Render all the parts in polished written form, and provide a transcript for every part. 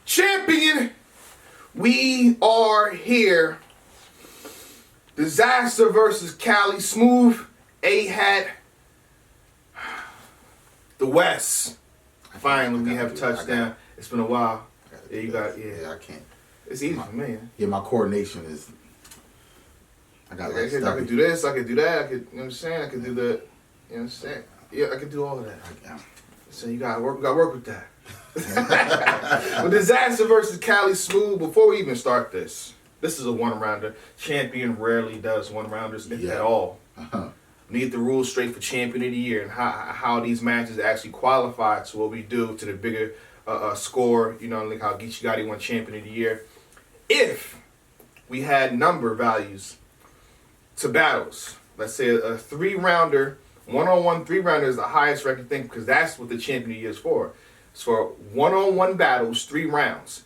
Champion, we are here. Dizaster versus Cali Smoov. Ahat. The West. Finally, we have a touchdown. It's been a while. Yeah, you got. Yeah, I can't. It's easy for me. Yeah, my coordination is. I could do this. I could do that. I could. You know what I'm saying? I could do the. You know what I'm saying? Yeah, I could do all of that. So you gotta work. We gotta work with that. But Dizaster versus Cali Smoov. Before we even start this is a one-rounder. Champion rarely does one-rounders at all. Need the rules straight for Champion of the Year and how these matches actually qualify to what we do to the bigger score. You know, like how Geechee Gotti won Champion of the Year. If we had number values to battles, let's say a three-rounder, one-on-one three-rounder is the highest record thing because that's what the Champion of the Year is for. It's for one-on-one battles, 3 rounds.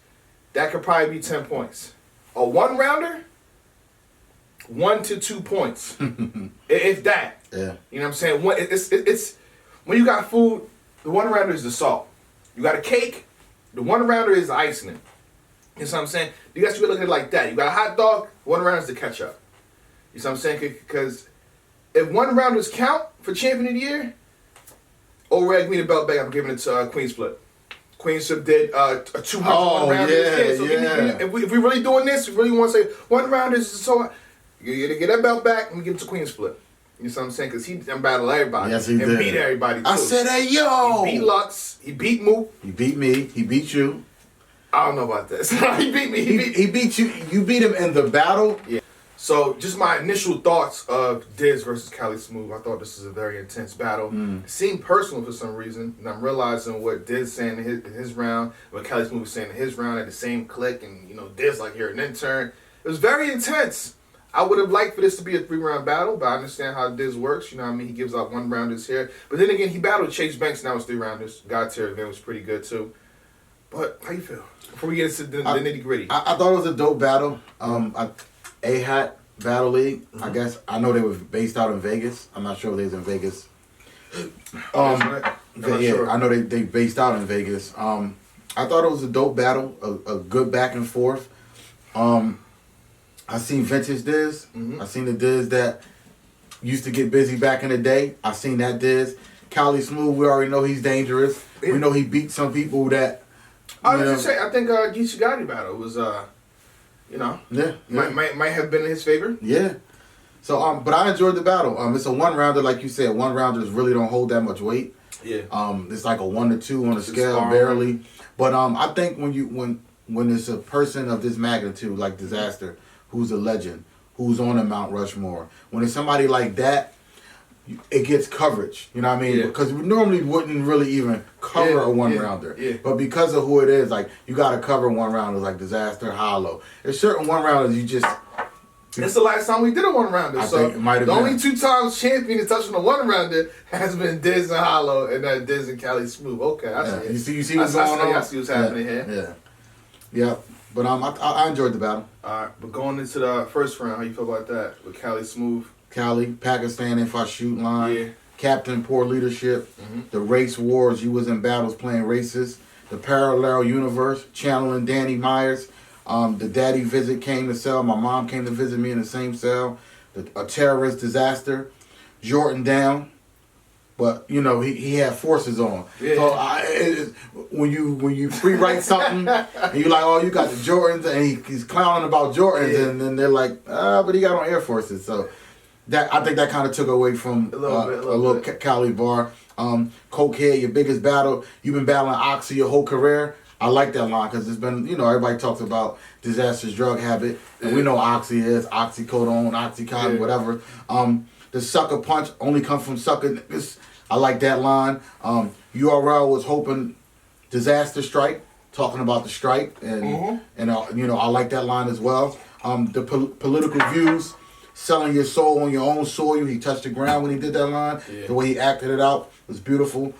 That could probably be 10 points. A one-rounder, 1 to 2 points. If that. Yeah. You know what I'm saying? It's when you got food, the one-rounder is the salt. You got a cake, the one-rounder is the icing. You know what I'm saying? You guys should look at it like that. You got a hot dog, one-rounder is the ketchup. You know what I'm saying? Because if one-rounders count for Champion of the Year, over at Green Belt Bay, I'm giving it to Queen Split. Queen Split did a 200 one-rounder. If we really doing this, we really want to say one-rounders, so you get that belt back and we give it to Queen Split. You know what I'm saying? Because he done battled everybody. Yes, he and did. Beat everybody, too. I said, hey, yo! He beat Lux. He beat Mook. He beat me. He beat you. I don't know about this. He beat me. He beat you. You beat him in the battle? Yeah. So, just my initial thoughts of Diz versus Cali Smoov. I thought this was a very intense battle. It seemed personal for some reason, and I'm realizing what Diz saying in his round, what Cali Smoov was saying in his round at the same click, and Diz like you're an intern. It was very intense. I would have liked for this to be a 3-round battle, but I understand how Diz works. You know what I mean? He gives out one-rounders here. But then again, he battled Chase Banks, and that was 3-rounders. God tier event was pretty good, too. But how you feel? Before we get into the nitty-gritty. I thought it was a dope battle. Ahat Battle League. I guess I know they were based out in Vegas. I'm not sure if they was in Vegas. Sure. I know they based out in Vegas. I thought it was a dope battle, a good back and forth. I seen vintage Diz. I seen the Diz that used to get busy back in the day. I seen that Diz. Cali Smoov, we already know he's dangerous. Yeah. We know he beat some people that. I was just say, I think Geechee Gotti battle was might have been in his favor. Yeah. So but I enjoyed the battle. It's a one-rounder, like you said. One-rounders really don't hold that much weight. Yeah. It's like a 1 to 2 on a scale, barely. But I think when it's a person of this magnitude, like Dizaster, who's a legend, who's on a Mount Rushmore, when it's somebody like that, it gets coverage. You know what I mean? Yeah. Because we normally wouldn't really even cover a one-rounder. Yeah. But because of who it is, like, you got to cover one-rounders like Dizaster, Hollow. There's certain one-rounders you just... It's the last time we did a one-rounder. So the only 2 times Champion is touching a one-rounder has been Diz and Hollow and Diz and Cali Smoov. Okay, I see it. You see what's going on? I see what's happening here. Yeah. But I enjoyed the battle. All right, but going into the first round, how you feel about that with Cali Smoov? Cali, Pakistan if I shoot line. Yeah. Captain, poor leadership. The race wars, you was in battles playing races. The parallel universe, channeling Danny Myers. The daddy visit came to cell. My mom came to visit me in the same cell. A terrorist disaster. Jordan down. But he had forces on. Yeah. So when you free-write something and you're like, oh, you got the Jordans, and he's clowning about Jordans, and then they're like, but he got on Air Forces. So I think that kind of took away from a little Cali bar. Cokehead, your biggest battle. You've been battling Oxy your whole career. I like that line because it's been, everybody talks about Dizaster's drug habit, and we know Oxy is oxycodone, oxycontin, whatever. The sucker punch only comes from sucker niggas. I like that line. URL was hoping Dizaster strike, talking about the strike, and I like that line as well. The political views, selling your soul on your own soil. He touched the ground when he did that line. Yeah. The way he acted it out was beautiful.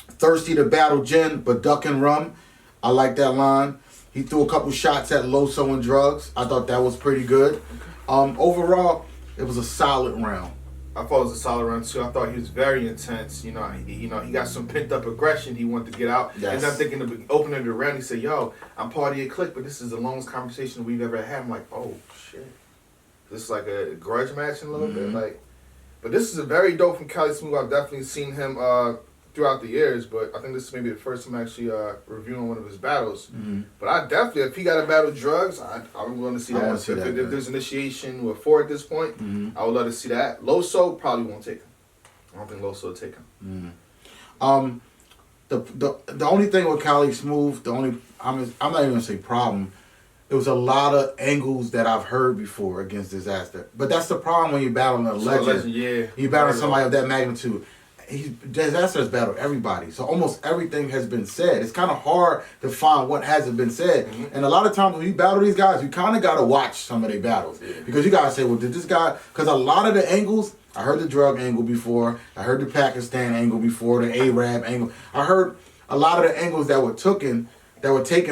Thirsty to battle gin, but ducking rum. I like that line. He threw a couple shots at Loso and drugs. I thought that was pretty good. Overall, it was a solid round. I thought it was a solid round too. I thought he was very intense. You know, he got some pent up aggression he wanted to get out. Yes. And I'm thinking the opening of the round, he said, "Yo, I'm part of your clique, but this is the longest conversation we've ever had." I'm like, "Oh shit, this is like a grudge match in a little bit." Like, but this is a very dope from Cali Smoov. I've definitely seen him throughout the years, but I think this is maybe the first time actually reviewing one of his battles. But I definitely, if he got to battle drugs, I'm willing to see that. If there's initiation with 4 at this point, I would love to see that. Loso probably won't take him. I don't think Loso will take him. The only thing with Cali Smoov, I'm not even gonna say problem. There was a lot of angles that I've heard before against Dizaster, but that's the problem when you're battling a legend. Yeah, you battling somebody of that magnitude. Dizaster has battled everybody, so almost everything has been said. It's kind of hard to find what hasn't been said, and a lot of times when you battle these guys, you kind of got to watch some of their battles because you got to say, well, did this guy? Because a lot of the angles, I heard the drug angle before, I heard the Pakistan angle before, the Arab angle. I heard a lot of the angles that were taken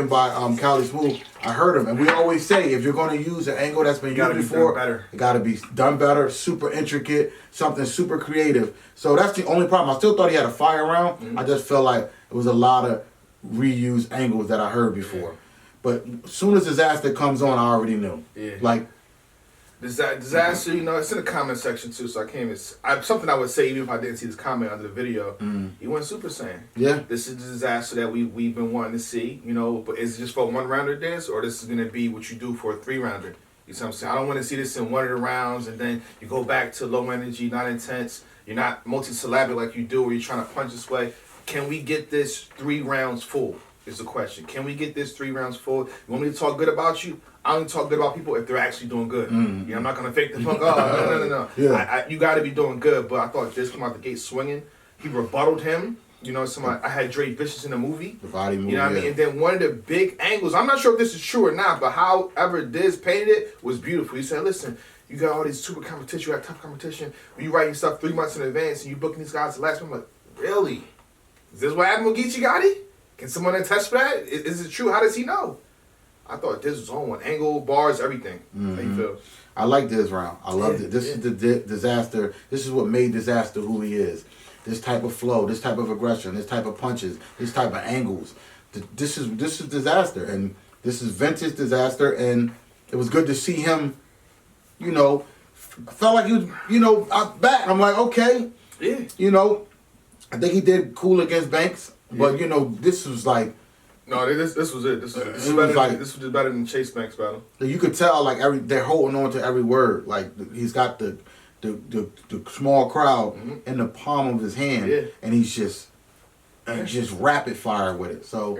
by Cali Smoov. I heard them, and we always say if you're going to use an angle that's been used before, it got to be done better, super intricate, something super creative. So that's the only problem. I still thought he had a fire round. I just felt like it was a lot of reused angles that I heard before. But as soon as Dizaster comes on, I already knew. Yeah. Like Dizaster, you know, it's in the comment section too, so I can't even. Something I would say even if I didn't see this comment under the video. He went Super Saiyan. Yeah. This is the Dizaster that we've been wanting to see, you know. But is it just for a 1-rounder this, or this is gonna be what you do for a 3-rounder? You see what I'm saying? I don't want to see this in one of the rounds and then you go back to low energy, not intense. You're not multisyllabic like you do, where you're trying to punch this way. Can we get this 3 rounds full? Is the question. Can we get this 3 rounds full? You want me to talk good about you? I only talk good about people if they're actually doing good. Yeah, I'm not gonna fake the funk. Oh, no. Yeah. You got to be doing good. But I thought this come out the gate swinging. He rebutted him. You know, I had Dre Vicious in the movie. The body movie. You know what I mean? And then one of the big angles. I'm not sure if this is true or not, but however Diz painted it was beautiful. He said, "Listen, you got all these super competition. You got tough competition. When you writing stuff 3 months in advance and you booking these guys the last month." I'm like, really? Is this what happened with Geechee Gotti? Can someone attest for that? Is it true? How does he know? I thought this was on one. Angle, bars, everything. How you feel? I like this round. I loved it. This is the Dizaster. This is what made Dizaster who he is. This type of flow, this type of aggression, this type of punches, this type of angles. This is Dizaster, and this is vintage Dizaster, and it was good to see him, you know, felt like he was, you know, back. I'm like, okay. Yeah. You know, I think he did cool against Banks, but, you know, this was like, no, this was it. This was better than Chase Banks' battle. You could tell like they're holding on to every word. Like he's got the small crowd in the palm of his hand, and he's just rapid fire with it. So,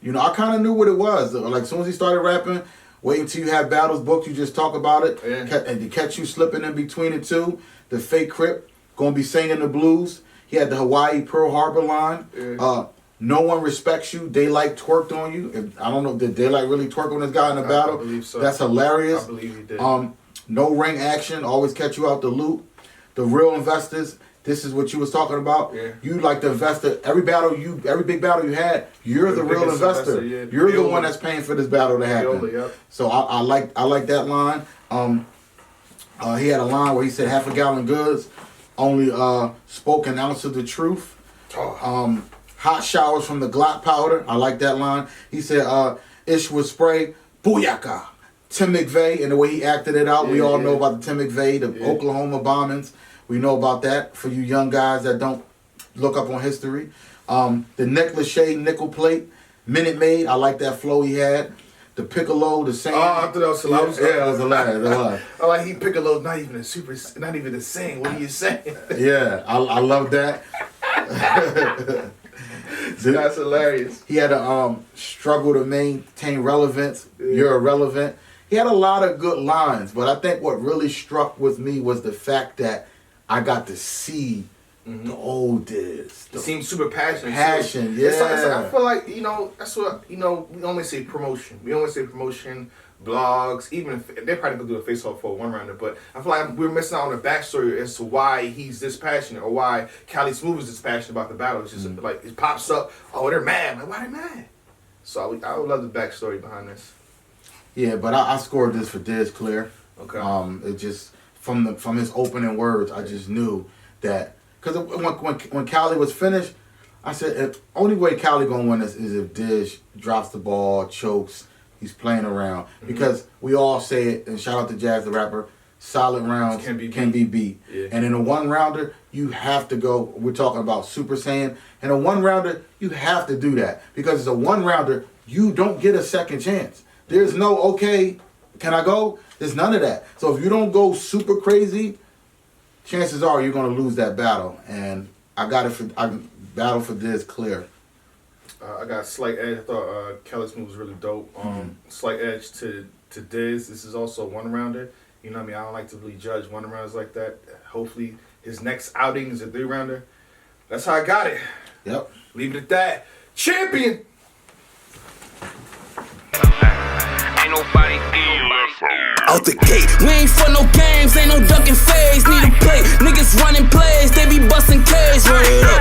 you know, I kind of knew what it was. Like as soon as he started rapping, wait until you have battles booked, you just talk about it, and to catch you slipping in between the two. The fake Crip gonna be singing the blues. He had the Hawaii Pearl Harbor line. No one respects you. Daylight twerked on you. I don't know, did Daylight really twerk on this guy in the battle? I believe so. That's hilarious. I believe he did. No ring action. Always catch you out the loop. The real investors. This is what you was talking about. Yeah. You like the investor. Every big battle you had, you're the real investor. You're the one that's paying for this battle to happen. So I like that line. He had a line where he said half a gallon goods, only spoke an ounce of the truth. Hot showers from the Glock powder. I like that line. He said, Ish was spray, booyaka. Tim McVeigh, and the way he acted it out. We all know about the Tim McVeigh, the Oklahoma bombings. We know about that for you young guys that don't look up on history. The necklace shade, nickel plate, Minute Maid. I like that flow he had. The Piccolo, the same. Oh, I thought that was hilarious. Yeah, it was hilarious. I like he Piccolo's not even a sing. What are you saying? Yeah, I love that. That's hilarious. He had a struggle to maintain relevance. You're irrelevant. He had a lot of good lines, but I think what really struck with me was the fact that I got to see the old Diz. He seemed super passionate. Yeah. It's like, I feel like, you know, that's what, you know, we always say promotion. Blogs, even if they're probably gonna do a face-off for a 1-rounder, but I feel like we're missing out on the backstory as to why he's this passionate or why Cali Smoov is this passionate about the battle. It's just like it pops up, oh, they're mad. Like, why they mad? So I would love the backstory behind this. Yeah, but I scored this for Diz clear. Okay. It just from his opening words, I just knew that. Because when Cali was finished, I said, only way Cali gonna win this is if Diz drops the ball, chokes, he's playing around. Because we all say it, and shout out to Jazz the rapper, solid rounds can be beat. Yeah. And in a one-rounder, you have to go, we're talking about Super Saiyan, in a one-rounder, you have to do that. Because it's a one-rounder, you don't get a second chance. There's no, okay, can I go? There's none of that. So if you don't go super crazy, chances are you're gonna lose that battle. And I battle for this clear. I got slight edge. I thought Cali Smoov was really dope. Slight edge to Diz. This is also a one-rounder. You know what I mean? I don't like to really judge one-rounders like that. Hopefully his next outing is a three-rounder. That's how I got it. Yep. Leave it at that. Champion! Ain't nobody out the gate. We ain't for no games, ain't no ducking phase. Need a play. Niggas running plays, they be busting K's. Run it up.